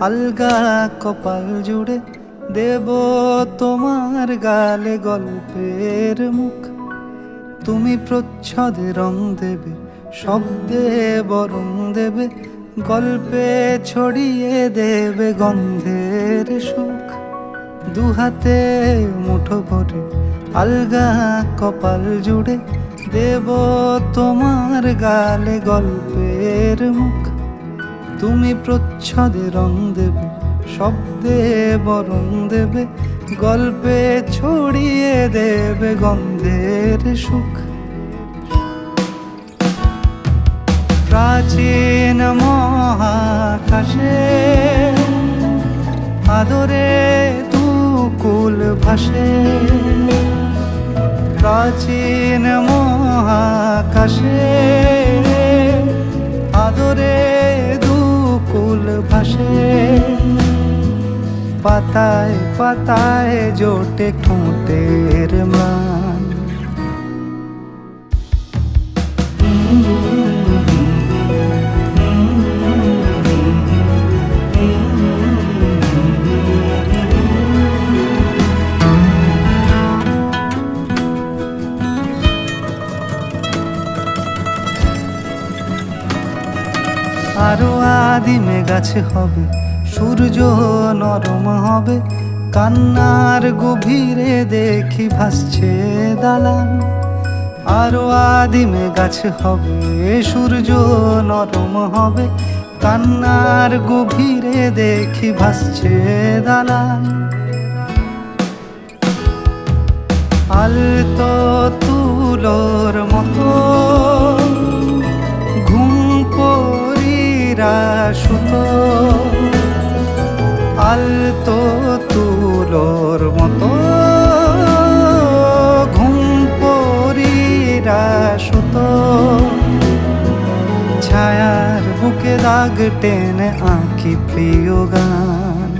আলগা কপাল জুড়ে দেব তোমার গালে গল্পের মুখ। তুমি প্রচ্ছদে রং দেবে, শব্দে বরং দেবে, গল্পে ছড়িয়ে দেবে গন্ধের সুখ। দুহাতে মুঠো ভরে আলগা কপাল জুড়ে দেব তোমার গালে গল্পের মুখ। তুমি প্রচ্ছদে রং দেবে, শব্দে বরং দেবে, গল্পে ছড়িয়ে দেবে গন্ধের সুখ। প্রাচীন মহাকাশে আদরে দুকুল ভাসে, প্রাচীন মহাকাশে আদরে দুকুল ভাসে। পাতায় পাতায় জোটে ঠোঁটের ম্লান, আরো আদিমে গাছে হবে, সূর্য নরম হবে, কান্নার গভীরে দেখি ভাসছে দালান। আরো আদিমে গাছে হবে, সূর্য নরম হবে, কান্নার গভীরে দেখি ভাসছে দালান। আলতো তুলোর মতো ঘুম পরীরা সুতো, আলতো তুলোর মতো ঘুম পরীরা সুতো। ছায়ার বুকে দাগ টেনে আঁকি প্রিয় গান।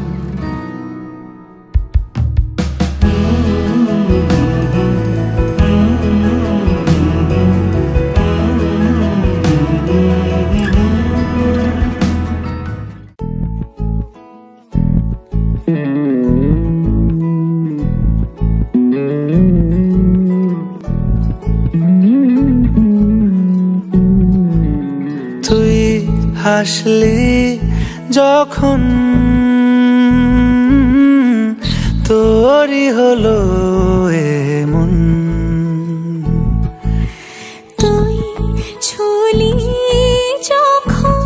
হাসলি যখন তোরই হলো এমন, তুই ছুলি যখন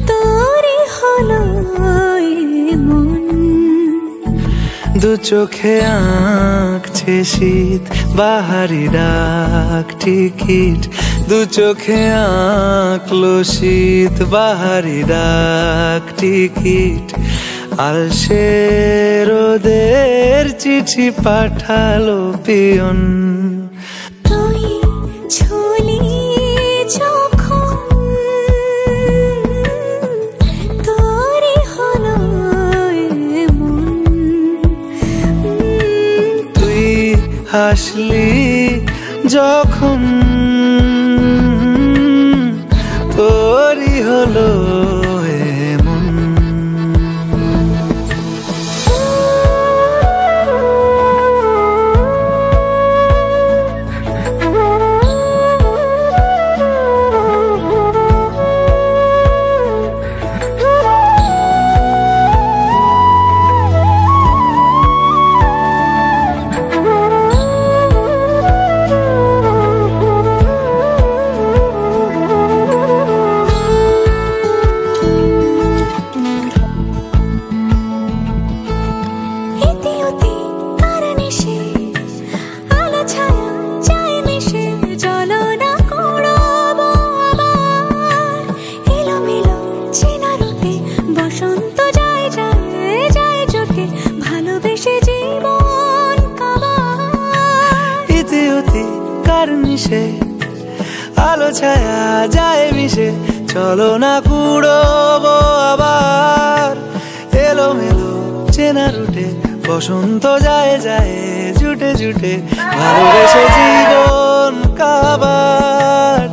তোরই হলো এমন। দু চোখে আঁকছে শীত বাহারি ডাক টিকিট, দু চোখে আঁকলো শীত বাহারি ডাক টিকিট। আলসে রোদের চিঠি পাঠালো পিয়ন, তুই ছুলি যখন তোরই হলো এমন। তুই হাসলি যখন তোরই হলো এমন। আলো ছায়া যায় মিশে, চলো না কুড়োবো আবার। এলো মেলো চেনা রুটে বসন্ত যায় যায় জুটে জুটে, ভালোবেসে জীবন কাবার।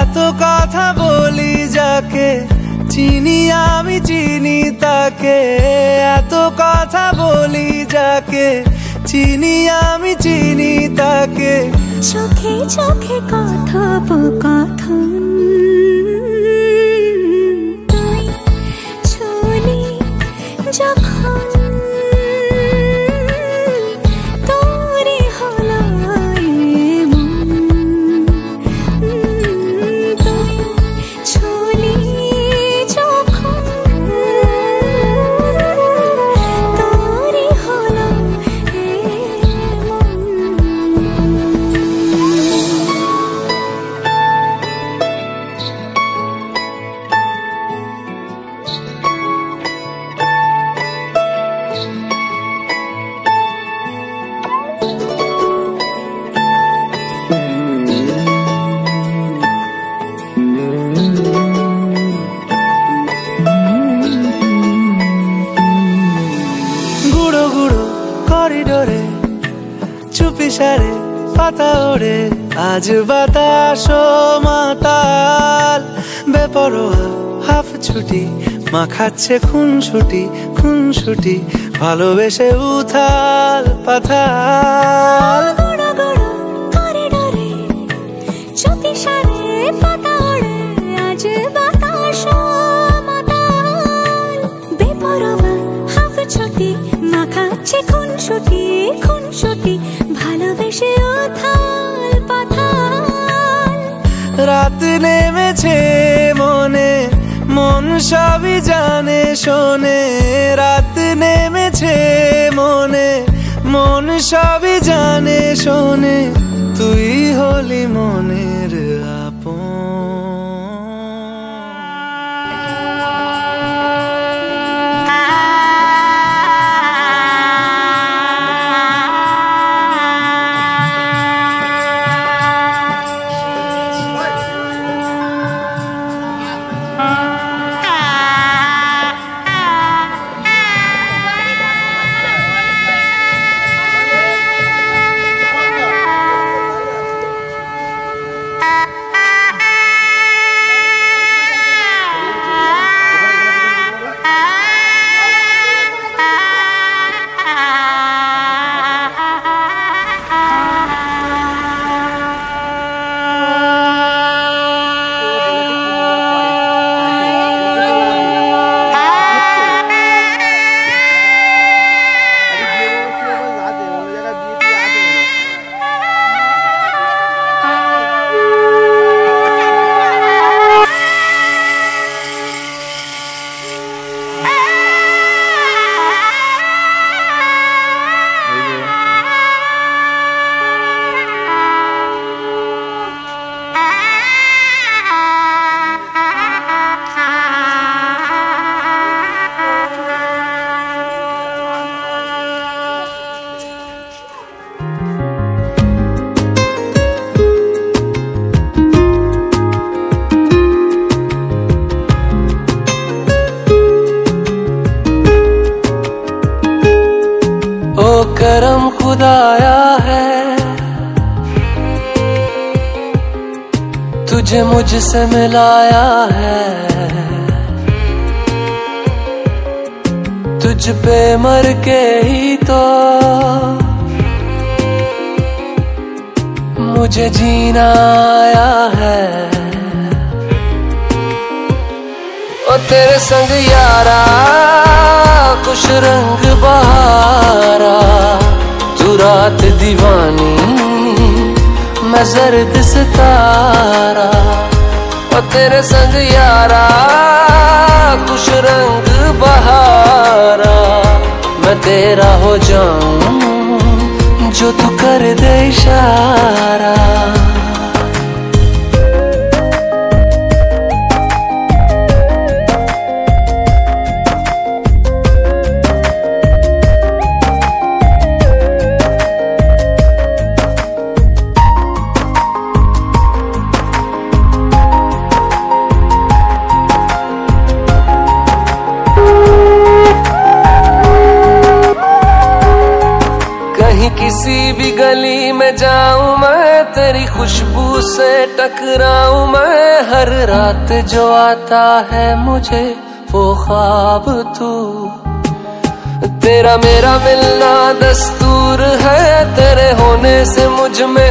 এত কথা বলি যাকে চিনি আমি চিনি তাকে, এত কথা বলি যাকে, চিনি আমি চিনি তাকে। চোখে চোখে কথোপকথন, তুই ছুলি যখন তোরই হলো মন, তুই ছুলি যখন তোরই হলো গুঁড়ো গুঁড়ো করিডোরে চুপি সারে পাতা ওড়ে, আজ বাতাস মাতাল বেপরোয়া হাফ ছুটি, মাখাচ্ছে খুনসুটি খুনসুটি, ভালোবেসে উথাল পাথাল। গুঁড়ো গুঁড়ো করিডোরে চুপি সারে পাতা ওড়ে, আজ বাতাস মাতাল বেপরোয়া হাফ ছুটি, মাখাচ্ছে খুনসুটি খুনসুটি, ভালোবেসে উথাল পাথাল। রাত নেমেছে মনে, মন সবই জানে শোনে, রাত নেমেছে মনে, মন সবই জানে শোনে, তুই হলি মনের আপন। करम खुदाया है तुझे मुझसे मिलाया है, तुझ पे मर के ही तो मुझे जीना आया है। ओ तेरे संग यारा खुश रंग बहारा, तू रात दीवानी मैं जर्द सितारा। ओ तेरे संग यारा खुश रंग बहारा, मैं तेरा हो जाऊं जो तू कर दे इशारा। किसी भी गली में जाऊं मैं तेरी खुशबू से टकराऊं मैं। हर रात जो आता है मुझे वो ख्वाब तू। तेरा मेरा मिलना दस्तूर है, तेरे होने से मुझ में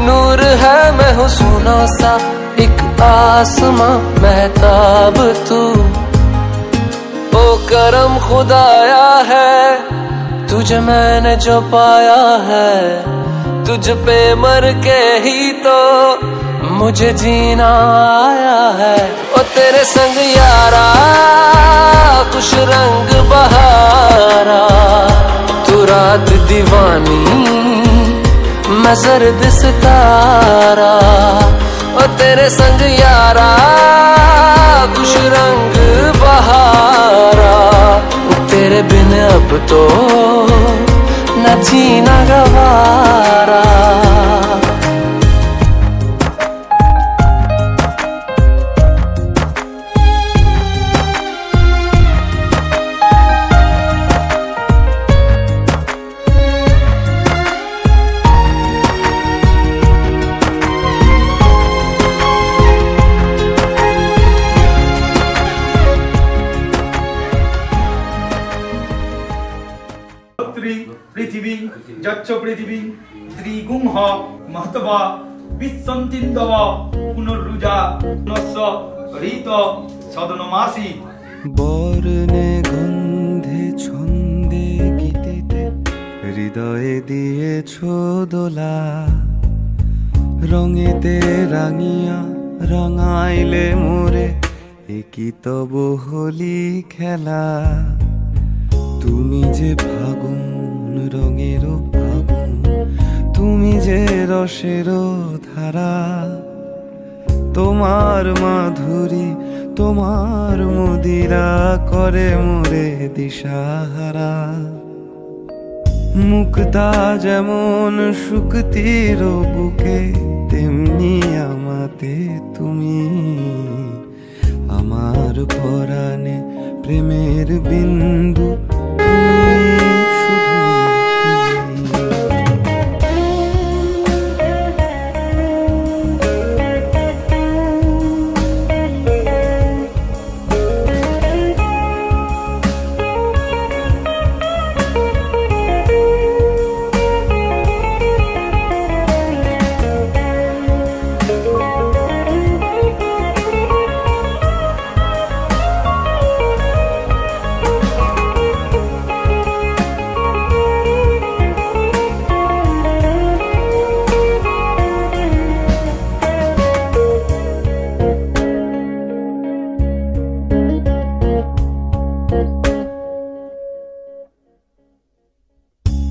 नूर है। मैं हूँ सोना सा एक आसमां महताब तू। ओ करम खुदाया है तुझे मैंने जो पाया है। तुझ पे मर के ही तो मुझे जीना आया है। ओ तेरे संग यारा खुश रंग बहारा, तू रात दीवानी मैं जर्द सितारा। ओ तेरे संग यारा खुश रंग बहारा, तेरे बिन अब तो न जीना गवारा। পৃথিবী যচ্চ পৃথিবী ত্রিগুংহ মহতবা বিশ্বন্তিন্দব পুনরুজা নস্য ঋত সদনমাসি। বর্ণে গন্ধে ছন্দে গীতিতে হৃদয়ে দিয়েছ দোলা। রঙেতে রাঙিয়া রাঙাইলে মোরে একই তব হোলি খেলা। তুমি যে ফাগুন রঙের আগুন, তুমি যে রসের ধারা। তোমার মাধুরী তোমার মদিরা করে মোরে দিশাহারা। মুক্তা যেমন শুকতির বুকে, তেমনি আমাতে তুমি। আমার পরাণে প্রেমের বিন্দু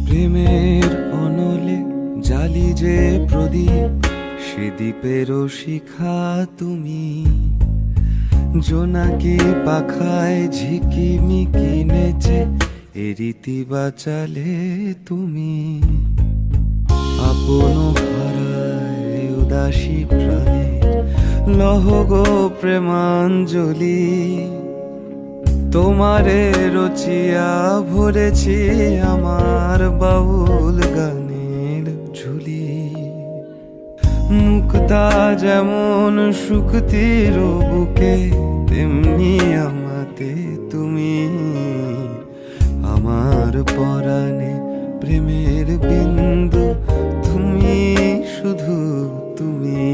প্রেমের অনলে জালি যে প্রদীপ, সে দ্বীপেরও শিখা তুমি। জোনাকি পাখায় ঝিকিমিকি নেচে এ রীতি বাঁচালে তুমি। আপন হারায় উদাসী প্রাণে লহ গো প্রেমাঞ্জলি। তোমারে রচিয়া ভরেছি আমার বাউল গানের ঝুলি। মুক্তা যেমন শুকতির বুকে, তেমনি আমাতে তুমি। আমার পরাণে প্রেমের বিন্দু তুমি, শুধু তুমি।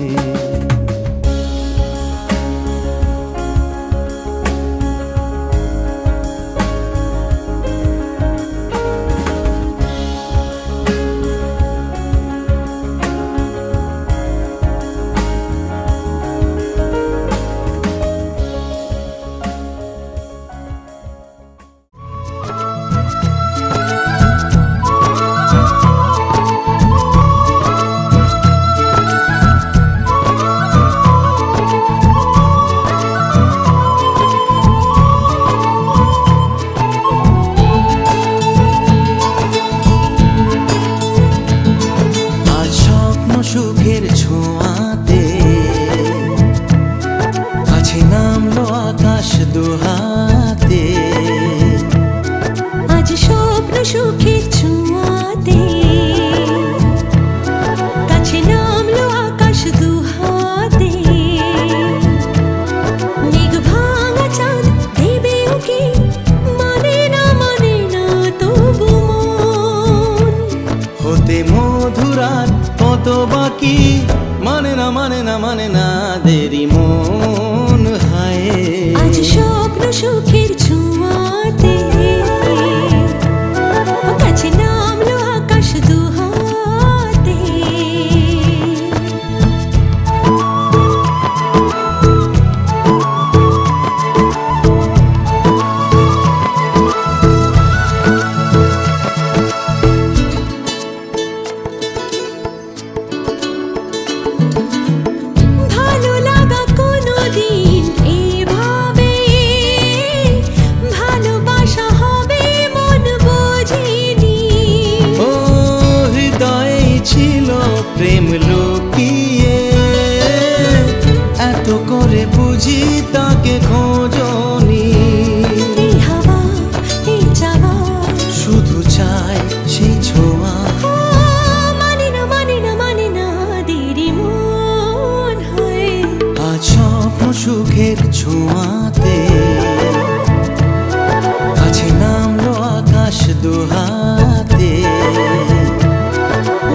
কত বাকি মানে না মানে না মানে না দেরি মন হায় আজ স্বপ্ন সুখের ছোঁয়াতে কাছে নামলো আকাশ দুহাতে ভালো লাগা কোনোদিন এভাবে ভালোবাসা হবে মন বোঝেনি ও হৃদয়ে ছিল প্রেম লুকিয়ে এত করে বুঝি তাকে খোঁজনি এই হাওয়া এই যাওয়া শুধু চাই সেই ছোঁয়া মানে না মানে না মানে না দেরি মন হয় আজ স্বপ্ন সুখের ছোঁয়াতে কাছে নামলো আকাশ দুহাতে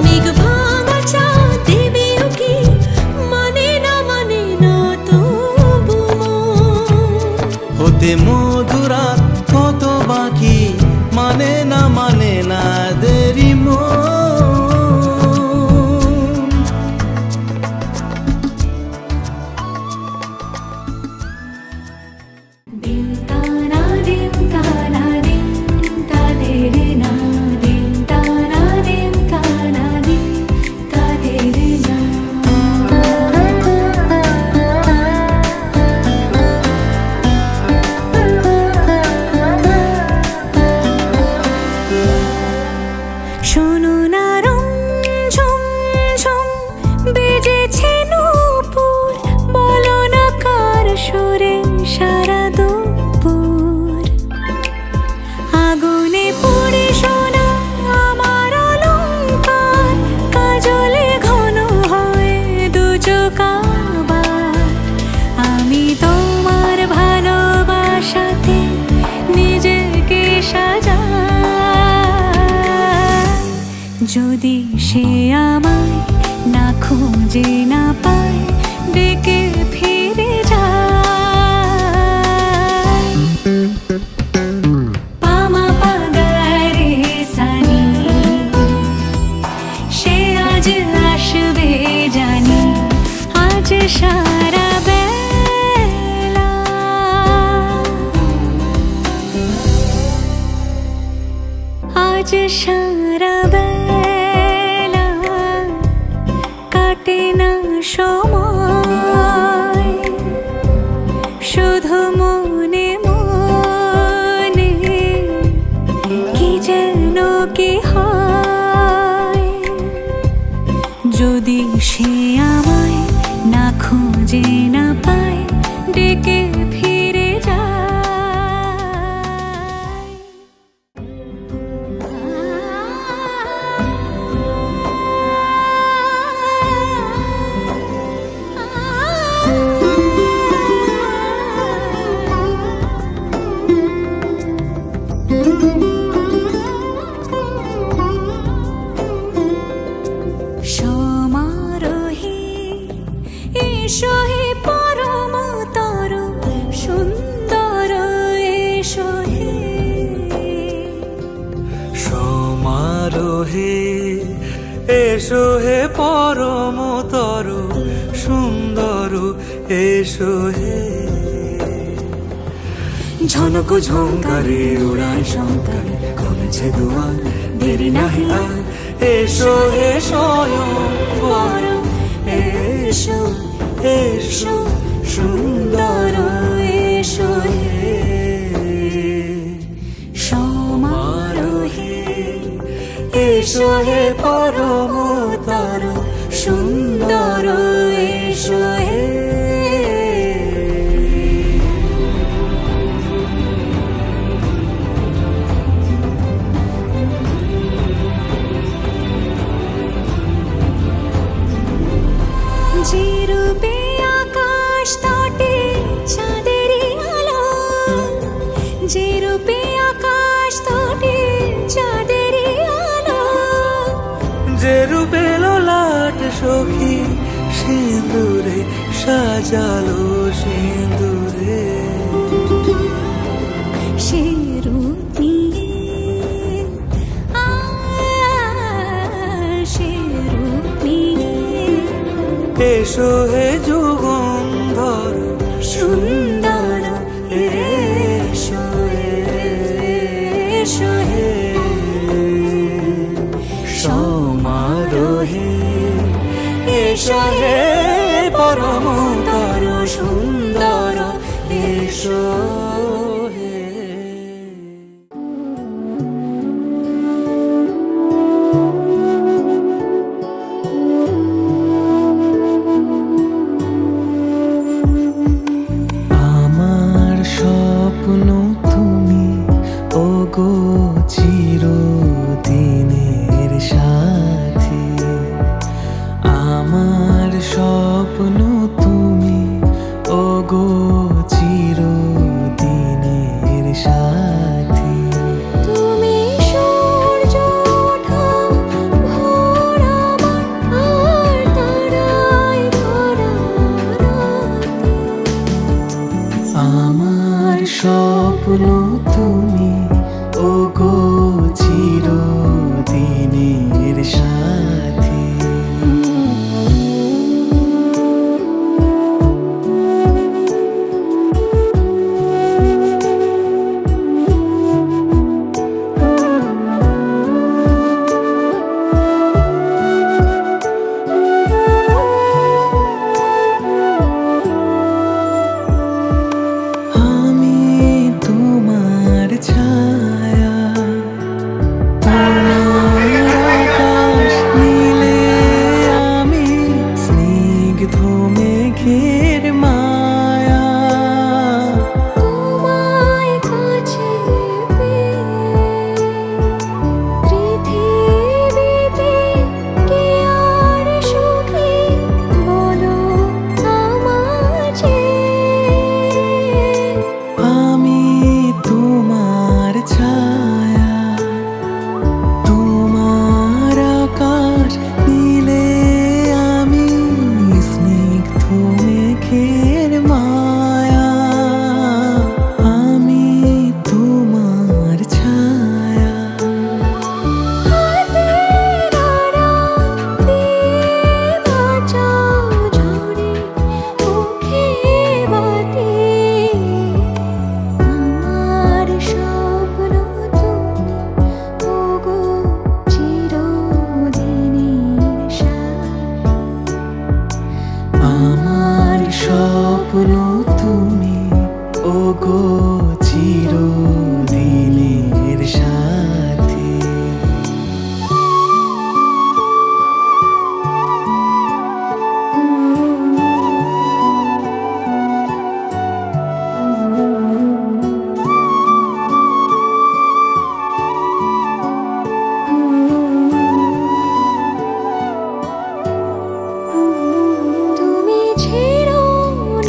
মেঘ ভাঙা চাঁদ দেবেও কি মানে না তবু মন হতে মধুরাত কত বাকি মানে না দেরি মন দিন তানা দিন তানা দিন তাদের না দিন তানা দিন তানা দিন তাদের না শোনো না রং ঝুম ঝুম বেজেছে নূপুর বলো না কার সুরে সারা দুপুর আগুনে পুড়ে সোনা আমার অলংকার কাজলে ঘন হয় দু চোখ আবার আমি তোমার ভালোবাসাতে নিজেকে সাজাই যদি সে আমায় না খুঁজে না পায় ডেকে ফিরে যায় পামা পাগারে সানি সে আজ আসবে জানি আজ সারা বেলা আজ সারা বেলা কাটে না সময় শুধু মনে মনে কি যেন কি হয় যদি সে আমায় না খুঁজে না পায় ডেকে ফিরে যায় সমারোহে এসো হে পরমতর সুন্দর এসো হে সমারোহে এসো হে পরমতর সুন্দর এসো হে ঝনক ঝঙ্কারে উড়ায় শঙ্কারে কমেছে দুয়ার দেরি নাহি আর এসো হে স্বয়ং বর এসো এসো সুন্দর এসো হে সমারোহে এসো হে পরমতর সুন্দর এসো হে যে রূপে আকাশ তটে চাঁদেরই আলো যে রূপে আকাশ তটে চাঁদেরই আলো যে রূপে লোলাট সখী সিঁদুরে সাজালো সিঁদুরে সে রূপ নিয়ে সে রূপ নিয়ে এসো হে যুগন্ধর সুন্দর এসো এসো হে সমারোহে এসো হে পরমতর সুন্দর এসো হে। আমার স্বপ্ন তুমি ওগো চিরদিনের সাথী আমার স্বপ্ন তুমি ওগো চিরদিনের সাথী তুমি সূর্য ওঠা ভোর আমার আর তারায় ভরা রাতে আমার স্বপ্ন তুমি ওগো চিরদিনের সাথী আমি তোমার ছায়া তোমার আকাশ নীলে আমি স্নিগ্ধ মেঘের মায়া তোমায় কাছে পেয়ে পৃথিবীতে কে আর সুখী বলো আমাকে আমি তোমার ছায়া তোমার আকাশ নীলে আমি স্নিগ্ধ মেঘের মায়া আমি তোমার ছায়া হাতের আড়াল দিয়ে বাঁচাও ঝরে মুখে বাতি আমার স্বপ্ন তুমি ওগো চিরদিনের সাথী আমার স্বপ্ন তুমি ওগো চিরদিনের সাথী তুমি ছেড়ো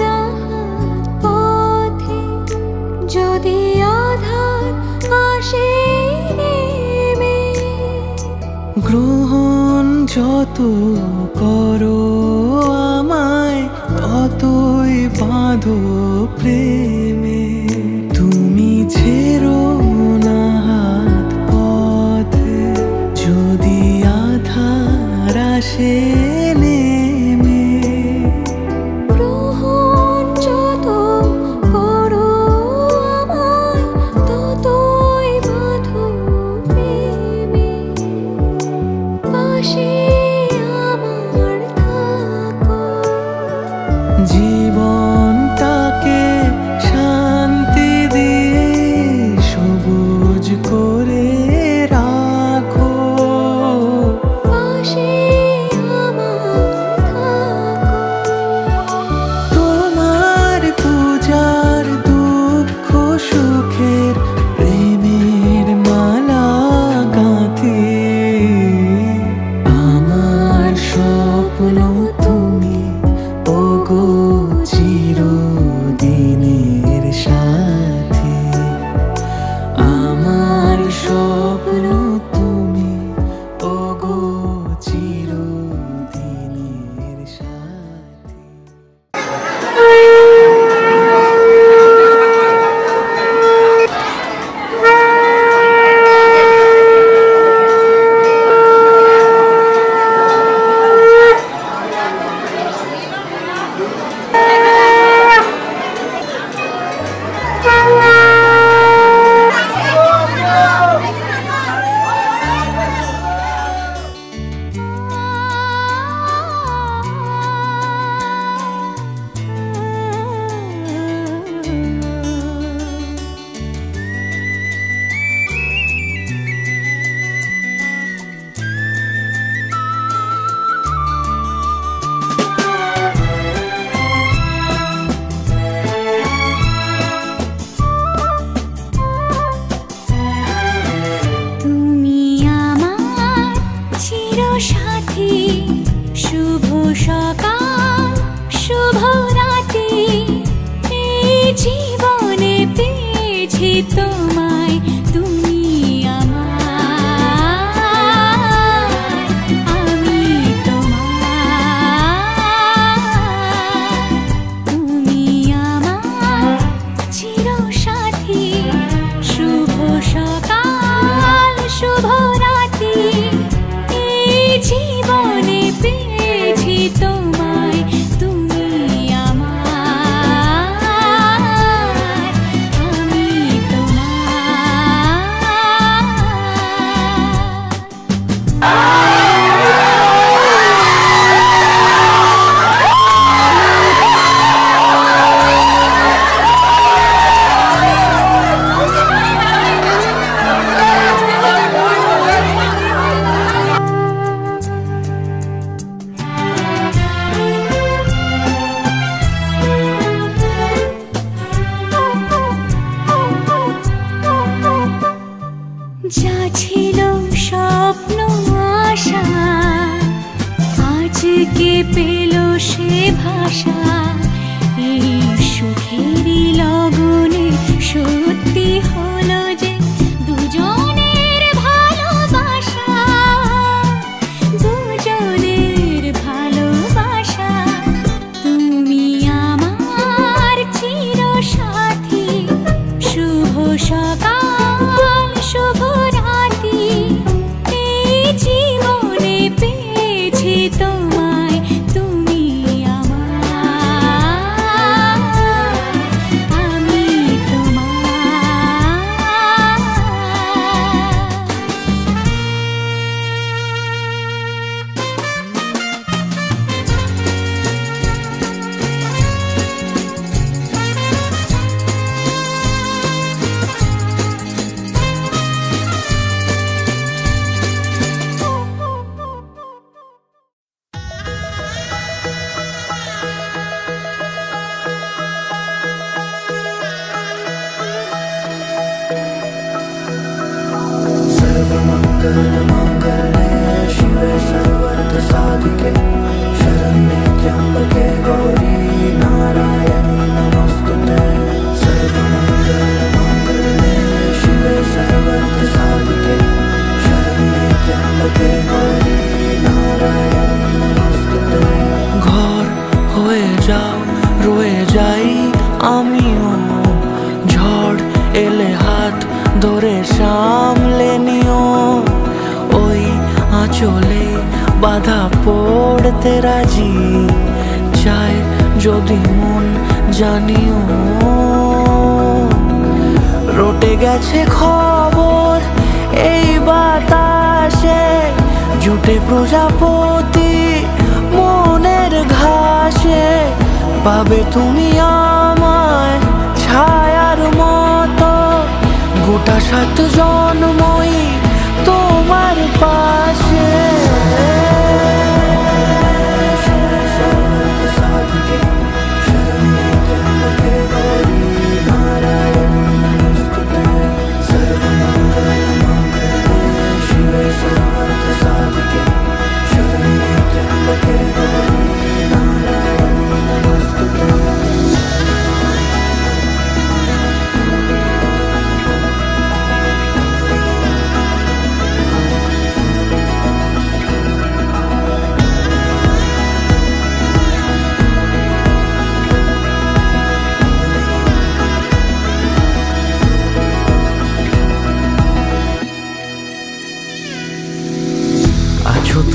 না হাত পথে যদি আধার আসে নেমে গ্রহণ যত করো আমায় ততই বাঁধো প্রেমে তুমি ছেড়ো না হাত পথে যদি আধার আসে নেমে গ্রহণ যত করো আমায় ততই বাঁধো প্রেমে পাশে আমার থাকো জীবনটাকে শান্তি দিয়ে তোমায় তুমি আমার আমি তোমার তুমি আমার চিরসাথী শুভ সকাল শুভ রাত্রি এই জীবনে পেয়েছি তোমায় তুমি আমার আমি তোমার যা ছিল স্বপ্ন আশা আজকে পেল সে ভাষা এই সুখেরই লগনে সত্যি হলো যে দুজনের ভালোবাসা দুজনের ভালোবাসা তুমি আমার চিরসাথী শুভ সকাল শুভ রাত্রি এই জীবনে পেয়েছি তোমায় তুমি আমার আমি ঘর হয়ে যাও রয়ে যাই আমিও ঝড় এলে হাত ধরে সামলে নিও ওই আঁচলে বাধা পড়তে রাজি চায় যদি মন জানিও রটে গেছে খবর এই বাতাসে জুটে প্রজাপতি মনের ঘাসে পাবে তুমি আমায় ছায়ার মতো গোটা 7 জন্মই তোমার পাশে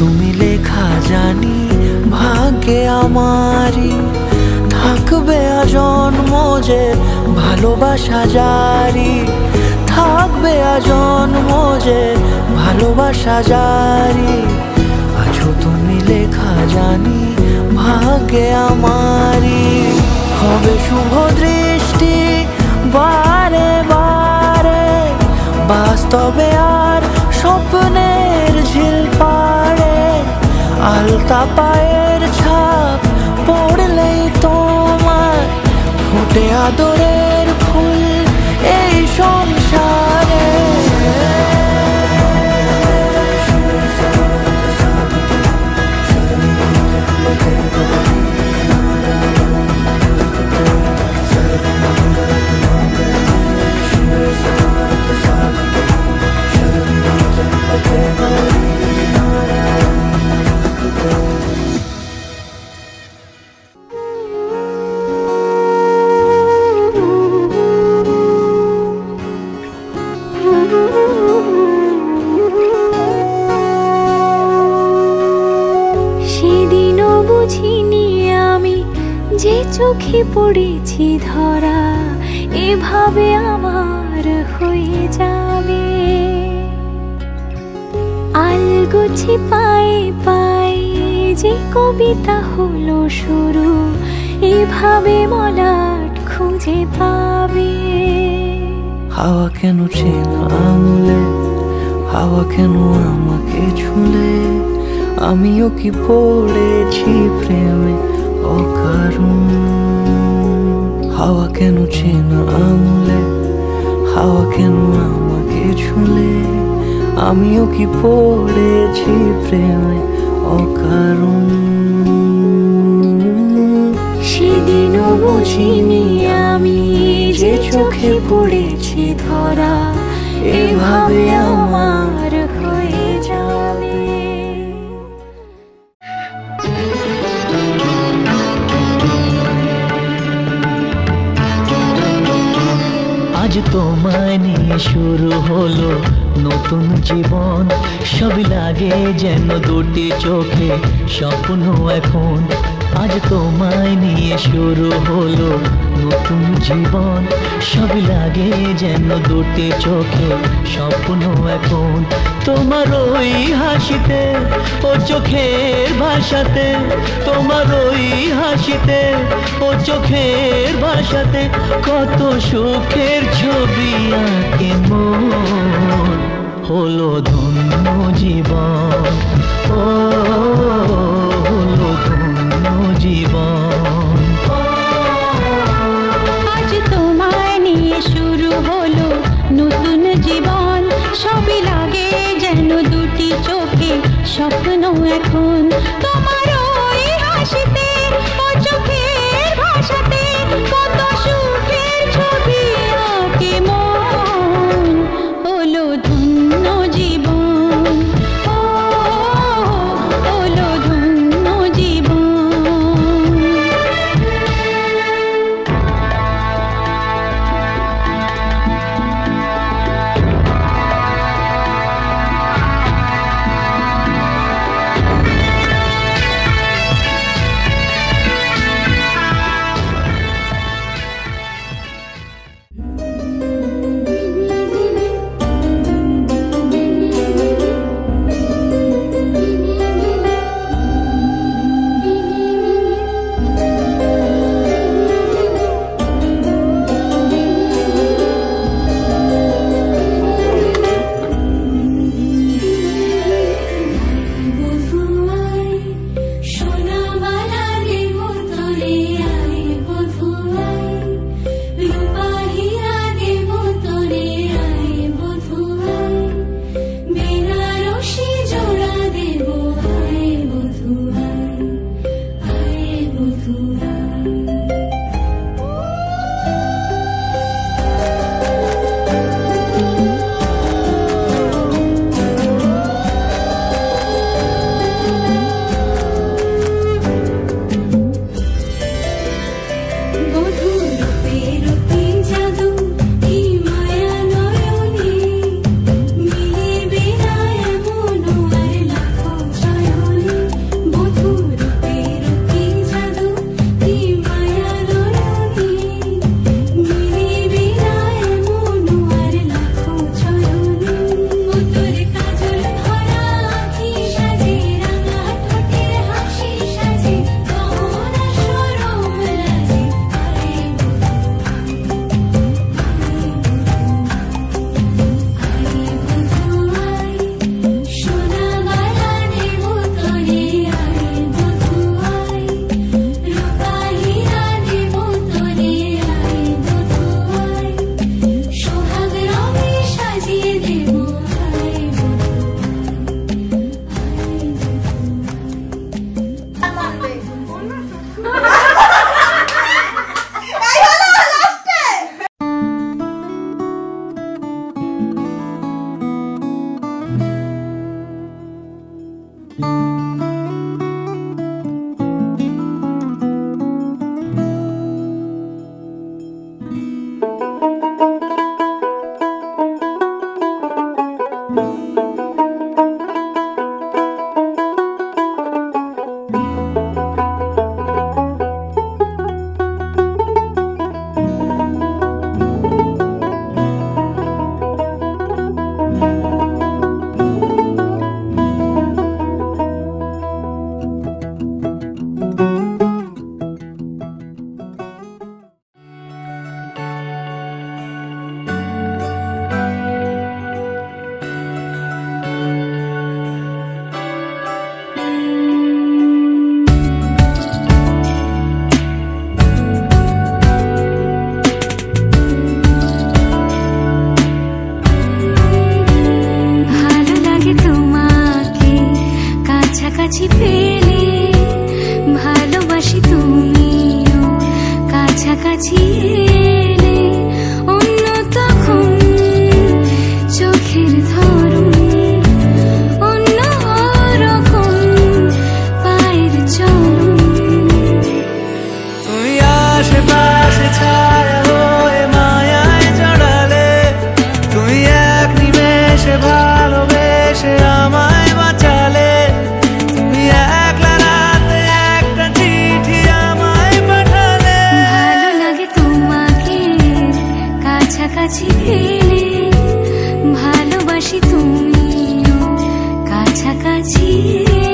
তুমি লেখা জানি ভাগ্যে আমারই থাকবে আজন্ম যে ভালোবাসা জারি থাকবে আজন্ম যে ভালোবাসা জারি আছো তুমি লেখা জানি ভাগ্যে আমারই হবে শুভ দৃষ্টি বারে বারে বাস্তবে আর স্বপ্নের ঝিল পাড়ে আলতা পায়ের ছাপ পড়লেই তোমার ফুটে আদরের ফুল এই সংসারে বুঝি পড়েছি ধরা, এভাবে আমার হয়ে যাবে। আলগোছি পায়ে পায়ে যে কবিতা হলো শুরু, এভাবে মলাট খুঁজে পাবে। হাওয়া কেন চেনা আঙুলে, হাওয়া কেন আমাকে ছুলে, আমিও কি পড়েছি প্রেমে অকারণ। হাওয়া কেন চেনা আঙুলে, হাওয়া কেন আমাকে ছুলে, আমিও কি পড়েছি প্রেমে অকারণ। সেদিনও বুঝিনি আমি যে চোখে পড়েছি ধরা, এভাবে আমার হয়ে যাবে। আজ তোমায় নিয়ে শুরু হলো নতুন জীবন, সবই লাগে যেন দুটি চোখে স্বপ্ন এখন। আজ তোমায় নিয়ে শুরু হলো নতুন জীবন, সবই লাগে যেন দুটি চোখে স্বপ্ন এখন। তোমার ওই হাসিতে ও চোখের ভাষাতে, তোমার ওই হাসিতে ও চোখের ভাষাতে কত সুখের ছবি আঁকে মন। হলো ধন্য জীবন, ও হলো ধন্য জীবন। আজ তোমায় নিয়ে শুরু হলো নতুন জীবন, সবই লাগে যেন দুটি চোখে স্বপ্ন এখন। তোমার ওই হাসিতে ও চোখের ভাষাতে কত সুখের ছবি আঁকে মন। হলো ধন্য জীবন, ও হলো ধন্য জীবন। বেশে ভালোবেসে আমায় বাঁচালে, তুমি একলা রাতে একটা চিঠি আমায় পাঠালে। ভালো লাগে তোমাকে কাছাকাছি পেলে, ভালোবাসি তুমিও কাছাকাছি এলে।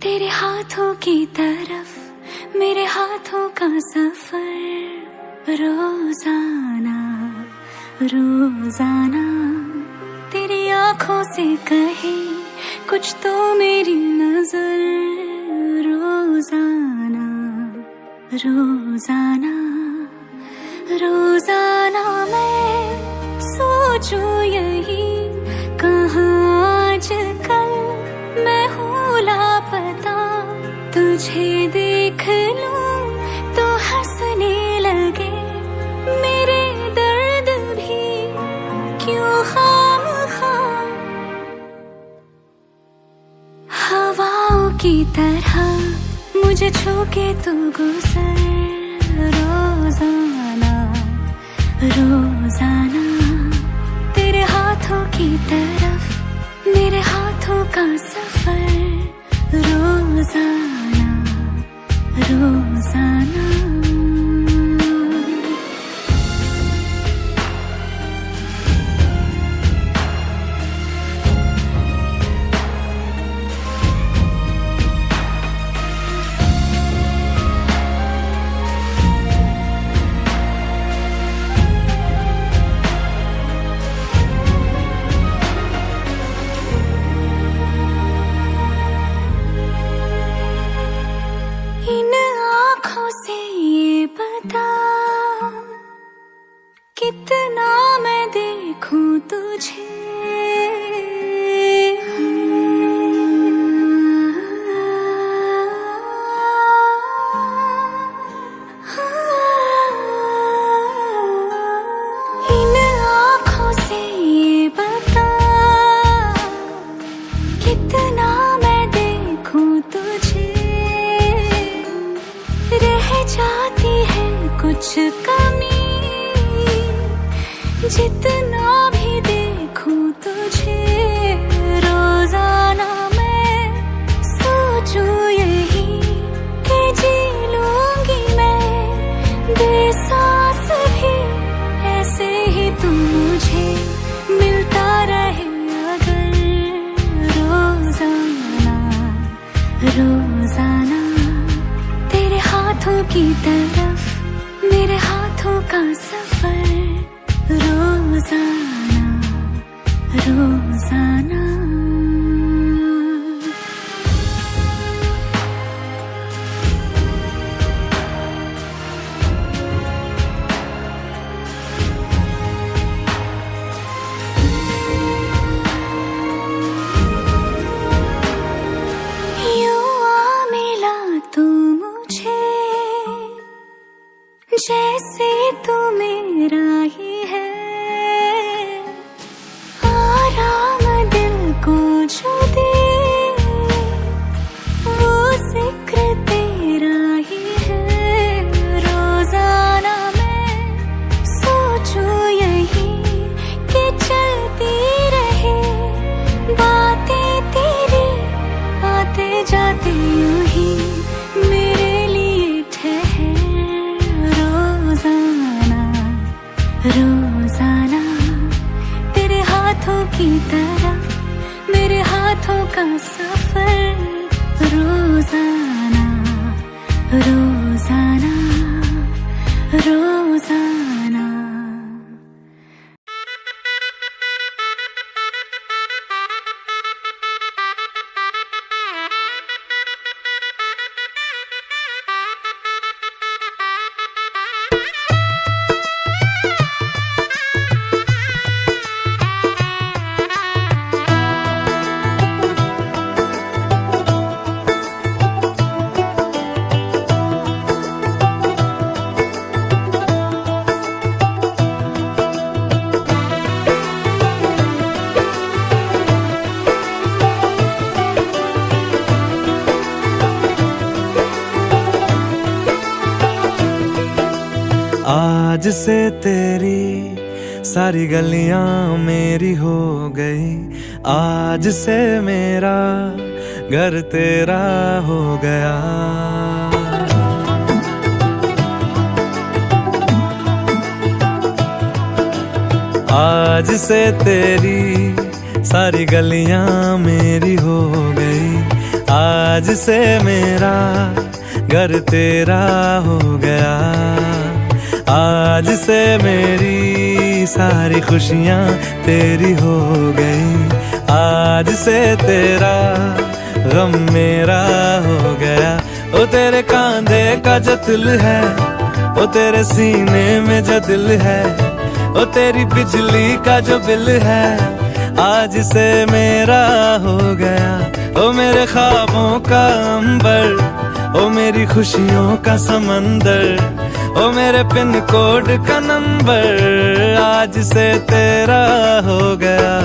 तेरे हाथों की तरफ मेरे हाथों का सफर, रोजाना रोजाना तेरी आंखों से कहे कुछ तो मेरी नजर, रोजाना रोजाना रोजाना मैं सोचूं यही कहाँ आजकल मैं हूँ लापता, तुझे देख लूं तो हंसने लगे मेरे दर्द भी क्यों खामखा। हवाओं की तरह मुझे छू के तू गुजर, रोजाना रोजाना तेरे हाथों की तरफ मेरे हाथों का सफर, रोजाना रोजाना। कुछ कमी, जितना भी देखूं तुझे रोजाना मैं सोचूं यही कि जी लूंगी मैं बेसास भी ऐसे ही तू मुझे मिलता रहे अगर रोजाना रोजाना तेरे हाथों की तरफ मेरे हाथों का सफर रोजाना रोजाना। जैसे तू मेरा ही है, आराम दिल को जो दे वो जिक्र तेरा ही है। रोजाना मैं सोचूं यही कि चलती रहे बातें तेरी आते जाते यूं ही मेरे लिए ठहर रोजाना तेरे हाथों की तरफ मेरे हाथों का सफर रोजाना रोजाना रोजाना। आज से तेरी सारी गलियां मेरी हो गई, आज से मेरा घर तेरा हो गया। आज से तेरी सारी गलियां मेरी हो गई, आज से मेरा घर तेरा हो गया। आज से मेरी सारी खुशियां तेरी हो गई, आज से तेरा गम मेरा हो गया। ओ तेरे कांधे का जो दिल है, ओ तेरे सीने में जो दिल है, ओ तेरी बिजली का जो बिल है, आज से मेरा हो गया। ओ मेरे ख्वाबों का अंबर, ओ मेरी खुशियों का समंदर, ओ मेरे पिन कोड का नंबर, आज से तेरा हो गया।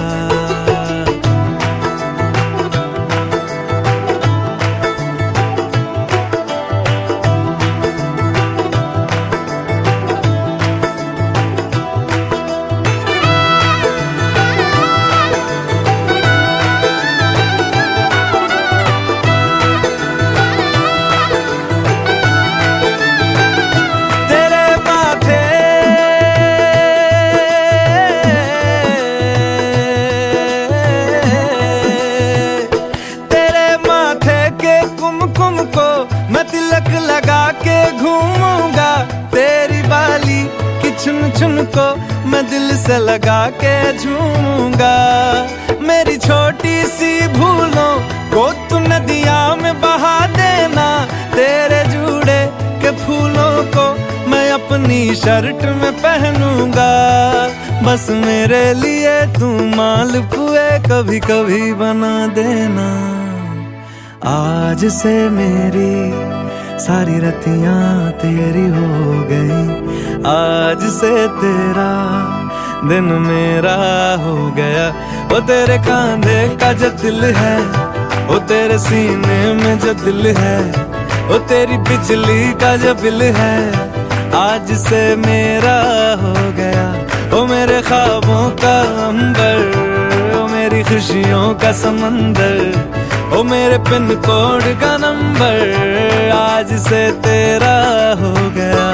चुन को मैं दिल से लगा के झूमूंगा। मेरी छोटी सी भूलों को तू नदिया में बहा देना, तेरे जुड़े के फूलों को मैं अपनी शर्ट में पहनूंगा। बस मेरे लिए तू मालपुए कभी कभी बना देना। आज से मेरी सारी रतियां तेरी हो गई, आज से तेरा दिन मेरा हो गया। ओ तेरे कांधे का जो दिल है, ओ तेरे सीने में जो दिल है, ओ तेरी बिजली का जो बिल है, आज से मेरा हो गया। ओ मेरे ख्वाबों का अंबर, ओ मेरी खुशियों का समंदर, ओ मेरे पिन कोड का नंबर, आज से तेरा हो गया।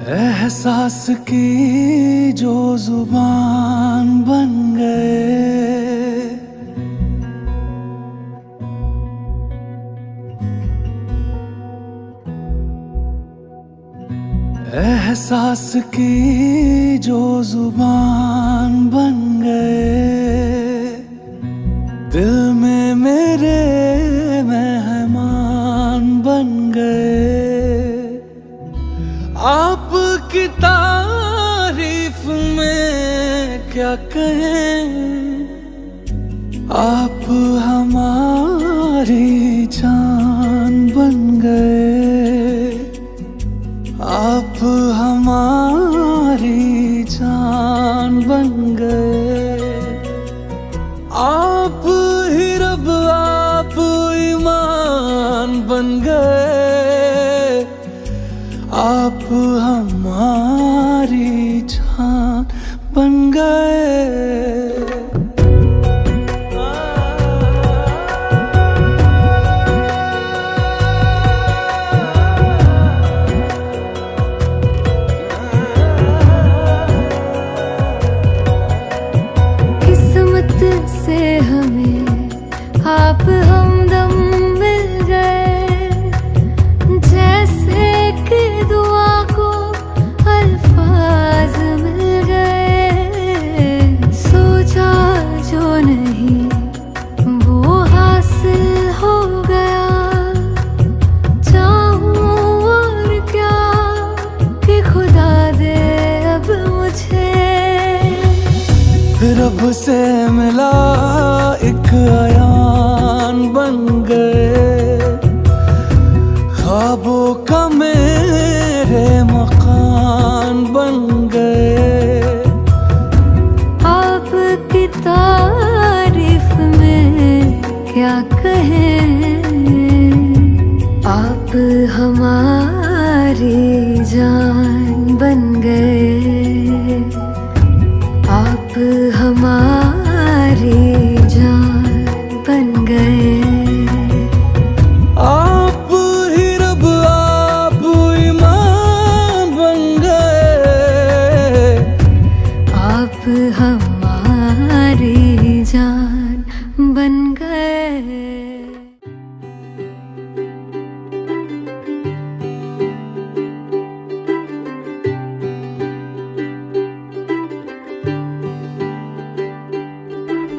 एहसास की जो जुबान बन गए, एहसास की जो जुबान बन गए, दिल में मेरे मेहमान बन गए। आपकी तारीफ में क्या कहें, आप हमारी जान बन गए, आप हमारी जान बन गए। आप आप हमारी जान बन गए। किस्मत से हमें आप हमदम मिल गए, जैसे कि दुआ को अल्फाज मिल गए। सोचा जो नहीं वो हासिल हो गया, चाहूं और क्या कि खुदा दे अब मुझे। रब से मिला एक अयान बन गए, ख्वाबों का मेरे मकान बन गए। आपकी तारीफ में क्या कहें, आप हमारी जान बन गए। आप हमारी जान बन गए। आप ही रब आप ईमान बन गए। आप हमारी जान बन गए।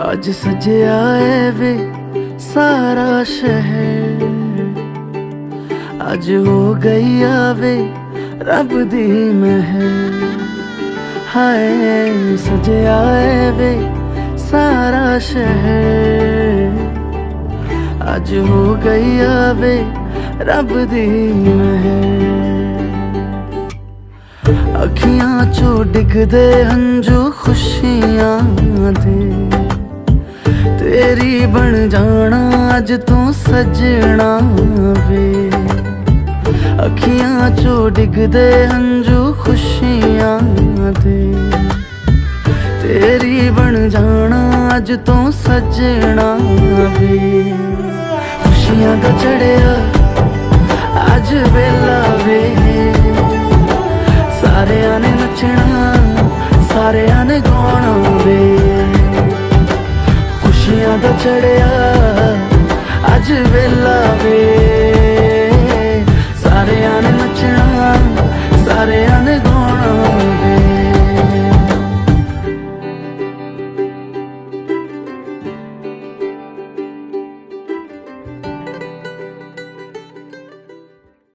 आज सजे आए वे सारा शहर, आज हो गई आवे रब दी महर। हाय सजे आए वे सारा शहर, आज हो गई आवे रब दी महर। अखियां चो डिगदे हंजू खुशियां दे, तेरी बन जाना अज तू सजना वे। अखियां चो डिगदे हंजू खुशियां दे, तेरी बन जाना अज तू सजना वे। खुशियां दा चढ़िया अज वेला वे,